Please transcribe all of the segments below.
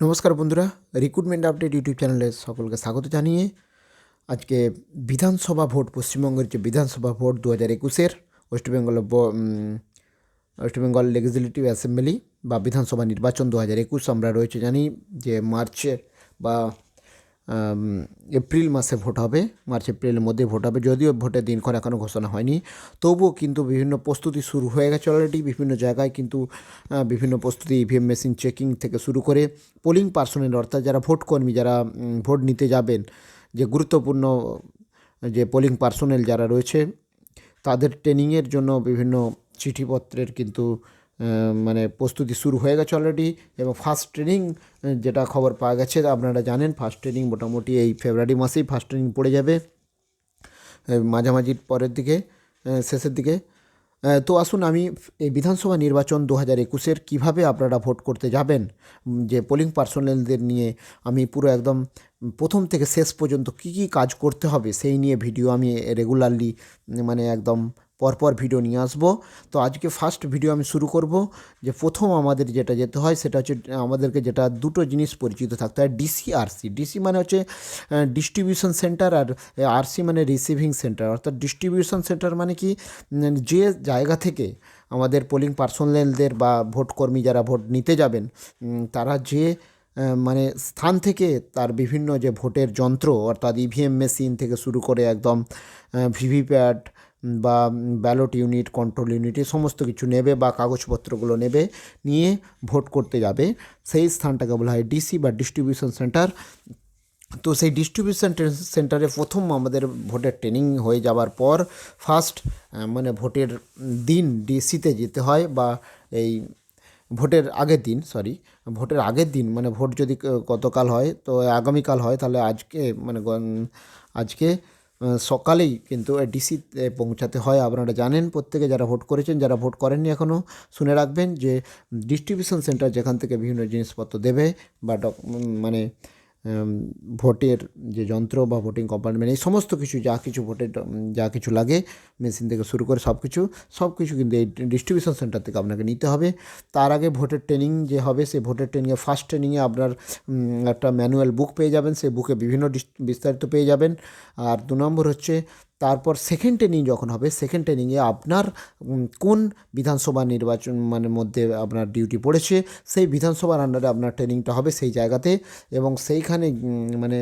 নমস্কার বন্ধুরা, recruitment update YouTube চ্যানেলে সকলকে স্বাগত জানিয়ে আজকে বিধানসভা ভোট, পশ্চিমবঙ্গের যে বিধানসভা ভোট 2021-এর West Bengal West Bengal legislative assembly বা বিধানসভা নির্বাচন 2021 আমরা রয়েছে জানি যে মার্চে বা এপ্রিল মাসে ভোট হবে, মার্চ এপ্রিলের মধ্যে ভোট হবে। যদিও ভোটের দিনক্ষণ এখনও ঘোষণা হয়নি, তবুও কিন্তু বিভিন্ন প্রস্তুতি শুরু হয়ে গেছে অলরেডি। বিভিন্ন জায়গায় কিন্তু বিভিন্ন প্রস্তুতি, ইভিএম মেশিন চেকিং থেকে শুরু করে পোলিং পার্সোনেল অর্থাৎ যারা ভোটকর্মী, যারা ভোট নিতে যাবেন, যে গুরুত্বপূর্ণ যে পোলিং পার্সোনেল যারা রয়েছে তাদের ট্রেনিংয়ের জন্য বিভিন্ন চিঠিপত্রের কিন্তু মানে প্রস্তুতি শুরু হয়ে গেছে অলরেডি। এবং ফার্স্ট ট্রেনিং যেটা খবর পাওয়া গেছে, আপনারা জানেন ফার্স্ট ট্রেনিং মোটামুটি এই ফেব্রুয়ারি মাসেই ফার্স্ট ট্রেনিং পড়ে যাবে, মাঝামাঝির পরের দিকে, শেষের দিকে। তো আসুন আমি এই বিধানসভা নির্বাচন 2021-এর কীভাবে আপনারা ভোট করতে যাবেন, যে পোলিং পার্সোনেলদের নিয়ে আমি পুরো একদম প্রথম থেকে শেষ পর্যন্ত কী কী কাজ করতে হবে সেই নিয়ে ভিডিও আমি রেগুলারলি মানে একদম পরপর ভিডিও নিয়ে আসবো। তো আজকে ফার্স্ট ভিডিও আমি শুরু করব যে প্রথম আমাদের যেটা যেতে হয় সেটা হচ্ছে আমাদেরকে যেটা দুটো জিনিস পরিচিত থাকতে হয়, ডিসি আরসি। ডিসি মানে হচ্ছে ডিস্ট্রিবিউশন সেন্টার, আর আরসি মানে রিসিভিং সেন্টার। অর্থাৎ ডিস্ট্রিবিউশন সেন্টার মানে কি, যে জায়গা থেকে আমাদের পোলিং পার্সোনেলদের বা ভোটকর্মী যারা ভোট নিতে যাবেন তারা যে মানে স্থান থেকে তার বিভিন্ন যে ভোটের যন্ত্র অর্থাৎ ইভিএম মেশিন থেকে শুরু করে একদম ভিভিপ্যাট বা ব্যালট ইউনিট, কন্ট্রোল ইউনিট, এই সমস্ত কিছু নেবে বা কাগজপত্রগুলো নেবে, নিয়ে ভোট করতে যাবে, সেই স্থানটাকে বলা হয় ডিসি বা ডিস্ট্রিবিউশন সেন্টার। তো সেই ডিস্ট্রিবিউশন সেন্টারে প্রথম আমাদের ভোটের ট্রেনিং হয়ে যাওয়ার পর ফার্স্ট মানে ভোটের দিন ডিসিতে যেতে হয়, বা এই ভোটের আগের দিন, ভোটের আগের দিন মানে ভোট যদি গতকাল হয় তো আগামীকাল হয়, তাহলে আজকে মানে আজকে সকালেই কিন্তু ডিসিতে পৌঁছাতে হয়। আপনারা জানেন প্রত্যেকে, যারা ভোট করেছেন, যারা ভোট করেননি এখনও শুনে রাখবেন যে ডিস্ট্রিবিউশন সেন্টার যেখান থেকে বিভিন্ন জিনিসপত্র দেবে বা মানে ভোটের যে যন্ত্র বা ভোটিং কম্পার্টমেন্ট, এই সমস্ত কিছু যা কিছু ভোটের যা কিছু লাগে মেশিন থেকে শুরু করে সব কিছু কিন্তু এই ডিস্ট্রিবিউশন সেন্টার থেকে আপনাকে নিতে হবে। তার আগে ভোটের ট্রেনিং যে হবে, সেই ভোটের ট্রেনিংয়ে ফার্স্ট ট্রেনিংয়ে আপনার একটা ম্যানুয়াল বুক পেয়ে যাবেন, সেই বুকে বিভিন্ন বিস্তারিত পেয়ে যাবেন। আর 2 নম্বর হচ্ছে তারপর সেকেন্ড ট্রেনিং যখন হবে, সেকেন্ড ট্রেনিংয়ে আপনার কোন বিধানসভা নির্বাচন মানে মধ্যে আপনার ডিউটি পড়েছে, সেই বিধানসভার আন্ডারে আপনার ট্রেনিংটা হবে সেই জায়গাতে, এবং সেইখানে মানে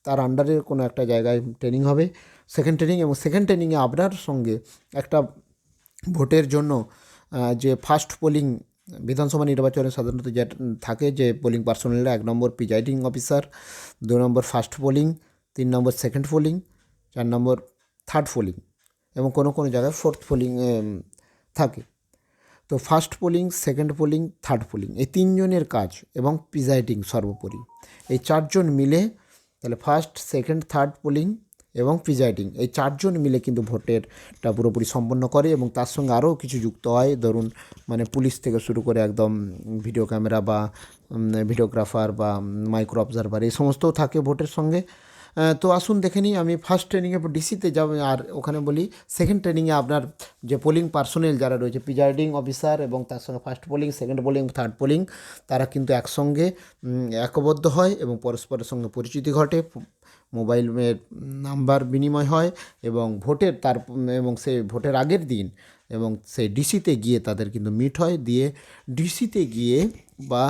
তার আন্ডারে কোনো একটা জায়গায় ট্রেনিং হবে সেকেন্ড ট্রেনিং। এবং সেকেন্ড ট্রেনিংয়ে আপনার সঙ্গে একটা ভোটের জন্য যে ফার্স্ট পোলিং বিধানসভা নির্বাচনে সাধারণত যে থাকে, যে পোলিং পার্সোনেলরা 1 নম্বর প্রিজাইডিং অফিসার, 2 নম্বর ফার্স্ট পোলিং, 3 নম্বর সেকেন্ড পোলিং, 4 নম্বর থার্ড পোলিং, এবং কোনো কোনো জায়গায় ফোর্থ পোলিং থাকে। তো first polling, second polling, third polling, এই 3 জনের কাজ, এবং প্রিজাইডিং সর্বোপরি, এই 4 জন মিলে, তাহলে ফার্স্ট, সেকেন্ড, থার্ড পোলিং এবং প্রিজাইডিং, এই 4 জন মিলে কিন্তু ভোটেরটা পুরোপুরি সম্পন্ন করে। এবং তার সঙ্গে আরও কিছু যুক্ত হয়, ধরুন মানে পুলিশ থেকে শুরু করে একদম ভিডিও ক্যামেরা বা ভিডিওগ্রাফার বা মাইক্রো অবজারভার, এই সমস্তও থাকে ভোটের সঙ্গে। তো আসুন দেখে নিই, আমি ফার্স্ট ট্রেনিংয়ে ডিসিতে যাব, আর ওখানে বলি সেকেন্ড ট্রেনিংয়ে আপনার যে পোলিং পার্সোনেল যারা রয়েছে, প্রিজাইডিং অফিসার এবং তার সঙ্গে first polling, second polling, third polling, তারা কিন্তু একসঙ্গে একবদ্ধ হয় এবং পরস্পরের সঙ্গে পরিচিতি ঘটে, মোবাইলের নাম্বার বিনিময় হয়, এবং এবং সেই ভোটের আগের দিন এবং সেই ডিসিতে গিয়ে তাদের কিন্তু মিট হয়, দিয়ে ডিসিতে গিয়ে বা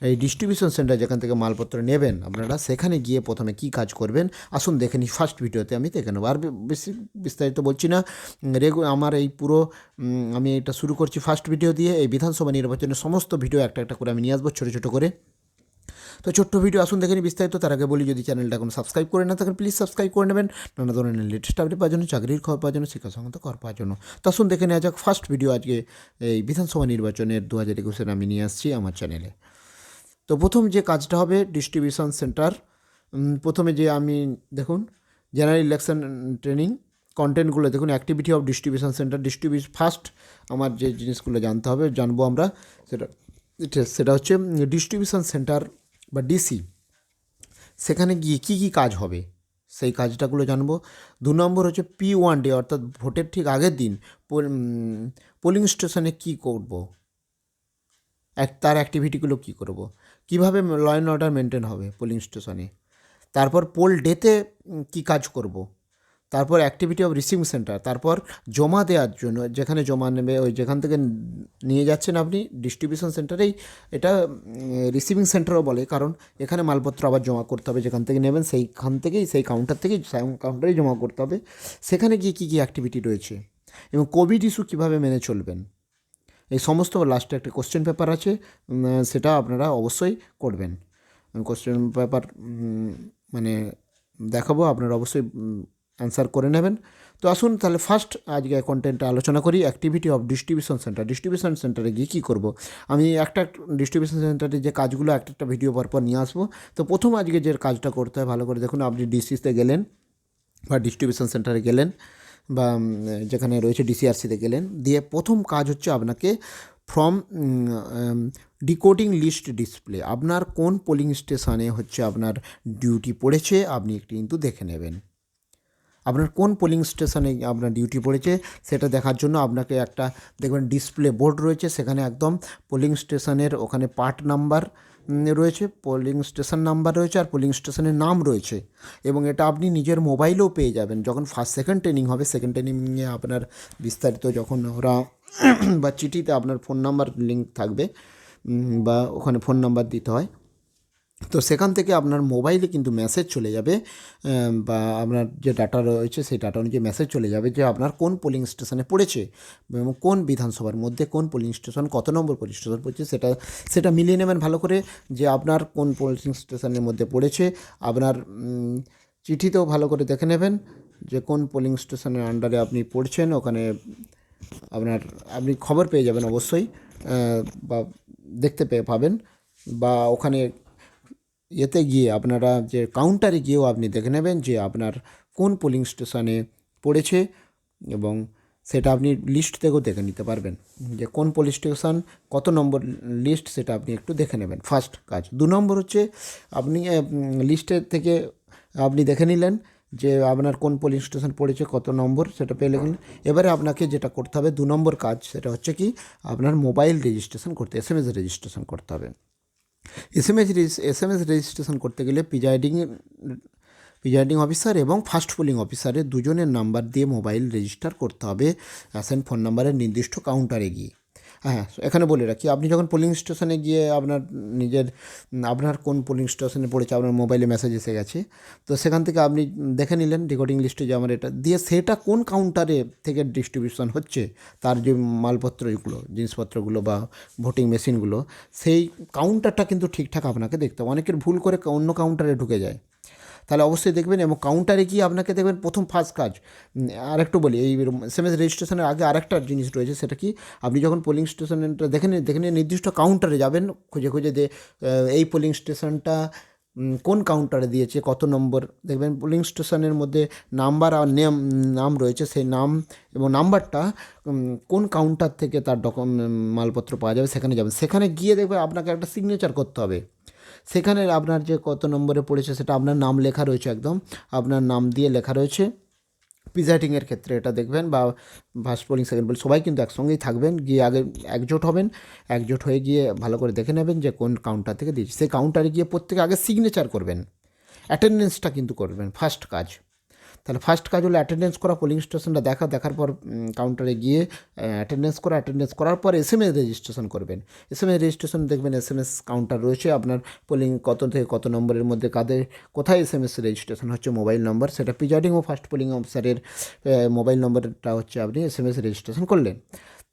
এই ডিস্ট্রিবিউশন সেন্টার যেখান থেকে মালপত্র নেবেন আপনারা, সেখানে গিয়ে প্রথমে কী কাজ করবেন আসুন দেখে নিই। ফার্স্ট ভিডিওতে আমি দেখে নেবো, আর বেশি বিস্তারিত বলছি না। আমার এই পুরো আমি এটা শুরু করছি ফার্স্ট ভিডিও দিয়ে। এই বিধানসভা নির্বাচনের সমস্ত ভিডিও একটা একটা করে আমি নিয়ে আসবো ছোটো ছোটো করে। তো ছোট্ট ভিডিও আসুন দেখে নিই বিস্তারিত। তার আগে বলি, যদি চ্যানেলটা এখন সাবস্ক্রাইব করে না থাকেন প্লিজ সাবস্ক্রাইব করে নেবেন, নানা ধরনের লেটেস্ট আপডেট পাওয়ার জন্য, চাকরির খবর পাওয়ার জন্য, শিক্ষা সংক্রান্ত খবর পাওয়ার জন্য। তো আসুন দেখে নেওয়া যাক ফার্স্ট ভিডিও আজকে এই বিধানসভা নির্বাচনের 2021-এর আমি নিয়ে আসছি আমার চ্যানেলে। তো প্রথম যে কাজটা হবে ডিস্ট্রিবিউশন সেন্টার, প্রথমে যে আমি দেখুন জেনারেল ইলেকশন ট্রেনিং কন্টেন্টগুলো দেখুন, activity of distribution centre, first আমার যে জিনিসগুলো জানবো আমরা, সেটা হচ্ছে ডিস্ট্রিবিউশন সেন্টার বা ডিসি, সেখানে গিয়ে কী কী কাজ হবে সেই কাজটাগুলো জানবো। 2 নম্বর হচ্ছে P1 ডে, অর্থাৎ ভোটের ঠিক আগের দিন পোলিং স্টেশনে কী করব, তার অ্যাক্টিভিটিগুলো কী করব। কীভাবে ল অ্যান্ড অর্ডার মেনটেন হবে পোলিং স্টেশনে, তারপর পোল ডেতে কী কাজ করব, তারপর অ্যাক্টিভিটি অফ রিসিভিং সেন্টার, তারপর জমা দেওয়ার জন্য যেখানে জমা নেবে ওই যেখান থেকে নিয়ে যাচ্ছেন আপনি ডিস্ট্রিবিউশন সেন্টারেই, এটা রিসিভিং সেন্টারও বলে, কারণ এখানে মালপত্র আবার জমা করতে হবে, যেখান থেকে নেবেন সেইখান থেকেই সেই কাউন্টার থেকেই কাউন্টারেই জমা করতে হবে। সেখানে গিয়ে কী কী অ্যাক্টিভিটি রয়েছে এবং কোভিড ইস্যু কীভাবে মেনে চলবেন, এই সমস্ত লাস্টে একটা কোশ্চেন পেপার আছে, সেটা আপনারা অবশ্যই করবেন। কোশ্চেন পেপার মানে দেখাবো, আপনারা অবশ্যই অ্যান্সার করে নেবেন। তো আসুন তাহলে ফার্স্ট আজকে কন্টেন্টটা আলোচনা করি, activity of distribution centre. Distribution সেন্টারে গিয়ে কী করব, আমি একটা ডিস্ট্রিবিউশন সেন্টারে যে কাজগুলো একটা ভিডিও পরপর নিয়ে আসবো। তো প্রথম আজকে যে কাজটা করতে হয় ভালো করে দেখুন, আপনি ডিসিতে গেলেন বা ডিস্ট্রিবিউশন সেন্টারে গেলেন বা যেখানে রয়েছে ডিসিআরসিতে গেলেন, দিয়ে প্রথম কাজ হচ্ছে আপনাকে ফ্রম ডিকোডিং লিস্ট ডিসপ্লে, আপনার কোন পোলিং স্টেশনে হচ্ছে আপনার ডিউটি পড়েছে আপনি একটু কিন্তু দেখে নেবেন। আপনার কোন পোলিং স্টেশনে আপনার ডিউটি পড়েছে সেটা দেখার জন্য আপনাকে একটা দেখবেন ডিসপ্লে বোর্ড রয়েছে, সেখানে একদম পোলিং স্টেশনের ওখানে পার্ট নাম্বার রয়েছে, পোলিং স্টেশন নাম্বার রয়েছে আর পোলিং স্টেশনের নাম রয়েছে, এবং এটা আপনি নিজের মোবাইলেও পেয়ে যাবেন। যখন ফার্স্ট সেকেন্ড ট্রেনিং হবে, সেকেন্ড ট্রেনিংয়ে আপনার বিস্তারিত যখন ওরা বা চিঠিতে আপনার ফোন নাম্বার লিঙ্ক থাকবে বা ওখানে ফোন নাম্বার দিতে হয়, তো সেখান থেকে আপনার মোবাইলে কিন্তু মেসেজ চলে যাবে, বা আপনার যে ডাটা রয়েছে সেই ডাটা অনুযায়ী মেসেজ চলে যাবে যে আপনার কোন পোলিং স্টেশনে পড়েছে এবং কোন বিধানসভার মধ্যে কোন পোলিং স্টেশন কত নম্বর পোলিং স্টেশন পড়েছে, সেটা মিলিয়ে নেবেন ভালো করে যে আপনার কোন পোলিং স্টেশনের মধ্যে পড়েছে। আপনার চিঠিতেও ভালো করে দেখে নেবেন যে কোন পোলিং স্টেশনের আন্ডারে আপনি পড়ছেন, ওখানে আপনি খবর পেয়ে যাবেন অবশ্যই, বা দেখতে পাবেন, বা ওখানে এতে গিয়ে আপনারা যে কাউন্টারে গিয়েও আপনি দেখে নেবেন যে আপনার কোন পোলিং স্টেশনে পড়েছে, এবং সেটা আপনি লিস্ট থেকেও দেখে নিতে পারবেন যে কোন পোলিং স্টেশন কত নম্বর লিস্ট, সেটা আপনি একটু দেখে নেবেন ফার্স্ট কাজ। 2 নম্বর হচ্ছে আপনি লিস্টের থেকে আপনি দেখে নিলেন যে আপনার কোন পোলিং স্টেশন পড়েছে কত নম্বর, সেটা পেয়ে গেলেন। এবারে আপনাকে যেটা করতে হবে 2 নম্বর কাজ, সেটা হচ্ছে কি আপনার মোবাইল রেজিস্ট্রেশন করতে, এসএমএস রেজিস্ট্রেশন করতে হবে। এসএমএস রেজিস্ট্রেশন করতে গেলে প্রিজাইডিং অফিসার এবং ফার্স্ট পোলিং অফিসারের দুজনের নাম্বার দিয়ে মোবাইল রেজিস্টার করতে হবে অ্যাসাইন ফোন নাম্বারের নির্দিষ্ট কাউন্টারে গিয়ে। হ্যাঁ, এখানে বলে রাখি, আপনি যখন পোলিং স্টেশনে গিয়ে আপনার কোন পোলিং স্টেশনে পড়েছে আপনার মোবাইলে মেসেজ এসে গেছে, তো সেখান থেকে আপনি দেখে নিলেন রেকর্ডিং লিস্টে যে আমার এটা দিয়ে, সেটা কোন কাউন্টারে থেকে ডিস্ট্রিবিউশন হচ্ছে, তার যে মালপত্রগুলো জিনিসপত্রগুলো বা ভোটিং মেশিনগুলো, সেই কাউন্টারটা কিন্তু ঠিকঠাক আপনাকে দেখতে হবে। অনেকের ভুল করে অন্য কাউন্টারে ঢুকে যায়, তাহলে অবশ্যই দেখবেন। এবং কাউন্টারে গিয়ে আপনাকে দেখবেন প্রথম ফার্স্ট কাজ, আরেকটু বলি, এই এসএমএস রেজিস্ট্রেশনের আগে আরেকটা জিনিস রয়েছে, সেটা কি আপনি যখন পোলিং স্টেশনটা দেখে নিয়ে নির্দিষ্ট কাউন্টারে যাবেন, খুঁজে এই পোলিং স্টেশনটা কোন কাউন্টারে দিয়েছে কত নম্বর, দেখবেন পোলিং স্টেশনের মধ্যে নাম্বার আর নাম রয়েছে, সেই নাম এবং নাম্বারটা কোন কাউন্টার থেকে তার মালপত্র পাওয়া যাবে সেখানে যাবেন। সেখানে গিয়ে দেখবেন আপনাকে একটা সিগনেচার করতে হবে, সেখানে আপনার যে কত নম্বরে পড়েছে সেটা আপনার নাম লেখা রয়েছে, একদম আপনার নাম দিয়ে লেখা রয়েছে। প্রিজাইডিংয়ের ক্ষেত্রে এটা দেখবেন, বা ফার্স্ট পোলিং সেকেন্ড পোলিং সবাই কিন্তু একসঙ্গেই থাকবেন, গিয়ে আগে একজোট হয়ে গিয়ে ভালো করে দেখে নেবেন যে কোন কাউন্টার থেকে দিয়েছে, সেই কাউন্টারে গিয়ে প্রত্যেকে আগে সিগনেচার করবেন, অ্যাটেন্ডেন্সটা কিন্তু করবেন ফার্স্ট কাজ। তাহলে ফার্স্ট কাজ হলো অ্যাটেন্ডেন্স করা, পোলিং স্টেশনটা দেখার পর কাউন্টারে গিয়ে অ্যাটেন্ডেন্স করার পর এসএমএস রেজিস্ট্রেশন করবেন। এসএমএস রেজিস্ট্রেশন দেখবেন এসএমএস কাউন্টার রয়েছে, আপনার পোলিং কত থেকে কত নম্বরের মধ্যে কোথায় এসএমএস রেজিস্ট্রেশন হচ্ছে মোবাইল নম্বর, সেটা প্রিজাইডিং ও ফার্স্ট পোলিং অফিসারের মোবাইল নম্বরটা হচ্ছে আপনি এসএমএস রেজিস্ট্রেশন করলেন।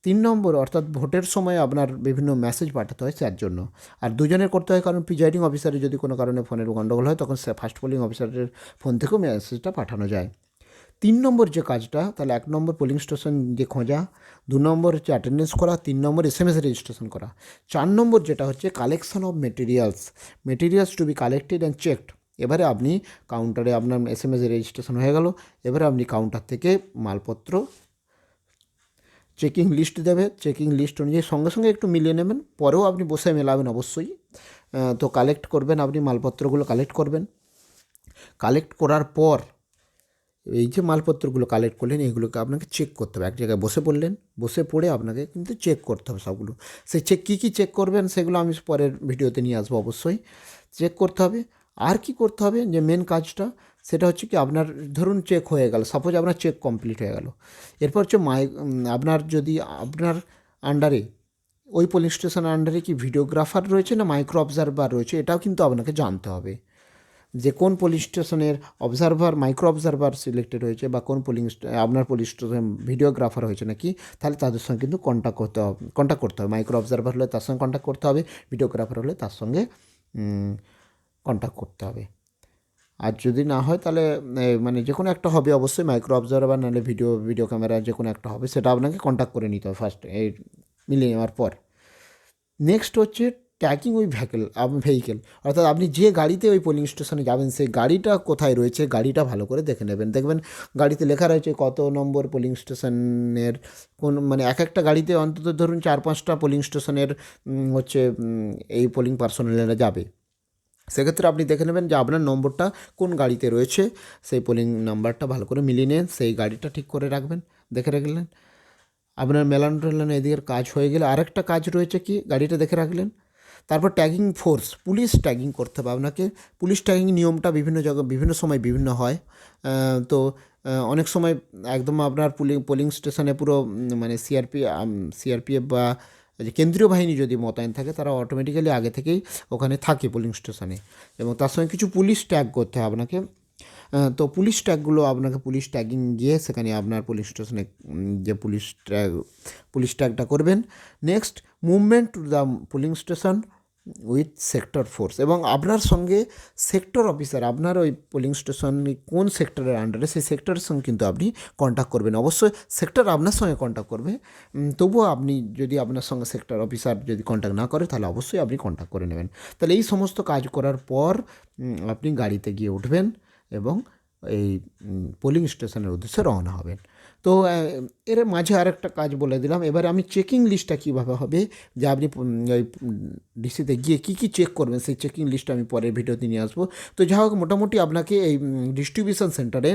3 নম্বর অর্থাৎ ভোটের সময় আপনার বিভিন্ন মেসেজ পাঠাতে হয় তার জন্য, আর দুজনের করতে হয়, কারণ প্রিজাইডিং অফিসারের যদি কোনো কারণে ফোনের গণ্ডগোল হয় তখন ফার্স্ট পোলিং অফিসারের ফোন থেকেও মেসেজটা পাঠানো যায়। 3 নম্বর যে কাজটা, তাহলে 1 নম্বর পোলিং স্টেশন যে খোঁজা, 2 নম্বর হচ্ছে অ্যাটেন্ডেন্স করা, 3 নম্বর এসএমএস রেজিস্ট্রেশন করা, 4 নম্বর যেটা হচ্ছে collection of materials to be collected and checked. এবারে আপনি কাউন্টারে আপনার এসএমএস রেজিস্ট্রেশন হয়ে গেল, এবারে আপনি কাউন্টার থেকে মালপত্র চেকিং লিস্ট দেবে, চেকিং লিস্ট অনুযায়ী সঙ্গে সঙ্গে একটু মিলিয়ে নেবেন, পরেও আপনি বসে মেলাবেন অবশ্যই। তো কালেক্ট করবেন, আপনি মালপত্রগুলো কালেক্ট করবেন, কালেক্ট করার পর এই যে মালপত্রগুলো কালেক্ট করলেন এগুলোকে আপনাকে চেক করতে হবে। এক জায়গায় বসে পড়লেন, বসে পড়ে আপনাকে কিন্তু চেক করতে হবে সবগুলো। সেই চেক কী কী চেক করবেন সেগুলো আমি পরের ভিডিওতে নিয়ে আসবো অবশ্যই। চেক করতে হবে। আর কি করতে হবে যে মেন কাজটা, সেটা হচ্ছে কি আপনার ধরুন চেক হয়ে গেল, সাপোজ আপনার চেক কমপ্লিট হয়ে গেল, এরপর হচ্ছে আপনার যদি আপনার আন্ডারে ওই পুলিশ স্টেশনের আন্ডারে কি ভিডিওগ্রাফার রয়েছে না মাইক্রো অবজারভার রয়েছে, এটাও কিন্তু আপনাকে জানতে হবে যে কোন পুলিশ স্টেশনের অবজারভার মাইক্রো অবজারভার সিলেক্টেড হয়েছে বা কোন আপনার পুলিশ স্টেশন ভিডিওগ্রাফার হয়েছে নাকি। তাহলে তাদের সঙ্গে কিন্তু কন্ট্যাক্ট করতে হবে। মাইক্রো অবজারভার হলে তার সঙ্গে কন্ট্যাক্ট করতে হবে, ভিডিওগ্রাফার হলে তার সঙ্গে কন্ট্যাক্ট করতে হবে। আর যদি না হয় তাহলে মানে যে কোনো একটা হবে অবশ্যই, মাইক্রো অবজারভার নাহলে ভিডিও ক্যামেরা যে কোনো একটা হবে, সেটা আপনাকে কন্ট্যাক্ট করে নিতে হবে ফার্স্ট এই মিলিয়ে নেওয়ার পর। নেক্সট হচ্ছে ট্র্যাকিং ওই ভেহিকেল, অর্থাৎ আপনি যে গাড়িতে ওই পোলিং স্টেশনে যাবেন সেই গাড়িটা কোথায় রয়েছে, গাড়িটা ভালো করে দেখে নেবেন। দেখবেন গাড়িতে লেখা রয়েছে কত নম্বর পোলিং স্টেশনের কোন, মানে এক একটা গাড়িতে অন্তত ধরুন 4-5টা পোলিং স্টেশনের হচ্ছে এই পোলিং পার্সোনালরা যাবে। সেক্ষেত্রে আপনি দেখে নেবেন যে আপনার নম্বরটা কোন গাড়িতে রয়েছে, সেই পোলিং নাম্বারটা ভালো করে মিলিয়ে নিন, সেই গাড়িটা ঠিক করে রাখবেন, দেখে রাখলেন। আপনার মেলানো টেলানো এদিকের কাজ হয়ে গেলে আরেকটা কাজ রয়েছে কি, গাড়িটা দেখে রাখলেন। তারপর ট্যাগিং ফোর্স, পুলিশ ট্যাগিং করতে হবে আপনাকে। পুলিশ ট্যাগিং নিয়মটা বিভিন্ন জায়গায় বিভিন্ন সময় বিভিন্ন হয়। তো অনেক সময় একদম আপনার পোলিং স্টেশনে পুরো মানে সিআরপিএফ বা যে কেন্দ্রীয় বাহিনী যদি মোতায়েন থাকে তারা অটোমেটিক্যালি আগে থেকেই ওখানে থাকে পোলিং স্টেশনে, এবং তার সঙ্গে কিছু পুলিশ ট্যাগ করতে হয় আপনাকে। তো পুলিশ ট্যাগগুলো আপনাকে পুলিশ ট্যাগিং গিয়ে সেখানে আপনার পুলিশ স্টেশনে যে পুলিশ ট্যাগটা করবেন। Next movement to the pulling station with sector force, এবং আপনার সঙ্গে সেক্টর অফিসার, আপনার ওই পোলিং স্টেশন কোন সেক্টরের আন্ডারে সেই সেক্টরের সঙ্গে কিন্তু আপনি কন্ট্যাক্ট করবেন। অবশ্যই সেক্টর আপনার সঙ্গে কন্ট্যাক্ট করবে, তবুও আপনি যদি আপনার সঙ্গে সেক্টর অফিসার যদি কন্ট্যাক্ট না করে তাহলে অবশ্যই আপনি কন্ট্যাক্ট করে নেবেন। তাহলে এই সমস্ত কাজ করার পর আপনি গাড়িতে গিয়ে উঠবেন এবং এই পোলিং স্টেশনের উদ্দেশ্যে রওনা হবেন। তো এর মাঝে আরেকটা কাজ বলে দিলাম, এবারে আমি চেকিং লিস্টটা কীভাবে হবে, যে আপনি ওই ডিসিতে গিয়ে কী কী চেক করবেন সেই চেকিং লিস্টটা আমি পরের ভিডিওতে নিয়ে আসবো। তো যা হোক, মোটামুটি আপনাকে এই ডিস্ট্রিবিউশন সেন্টারে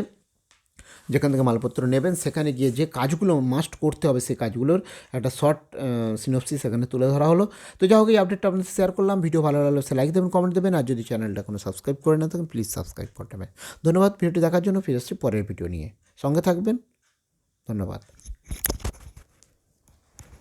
যেখান থেকে মালপত্র নেবেন সেখানে গিয়ে যে কাজগুলো মাস্ট করতে হবে সেই কাজগুলোর একটা শর্ট সিনপসিস সেখানে তুলে ধরা হলো। তো যা হোক, এই আপডেটটা আপনাদের শেয়ার করলাম। ভিডিও ভালো লাগলে সে লাইক দেবেন, কমেন্ট দেবেন, আর যদি চ্যানেলটা কোনো সাবস্ক্রাইব করে না থাকেন প্লিজ সাবস্ক্রাইব করে নেবেন। ধন্যবাদ ভিডিওটি দেখার জন্য। ফিরে আসছি পরের ভিডিও নিয়ে, সঙ্গে থাকবেন। ধন্যবাদ।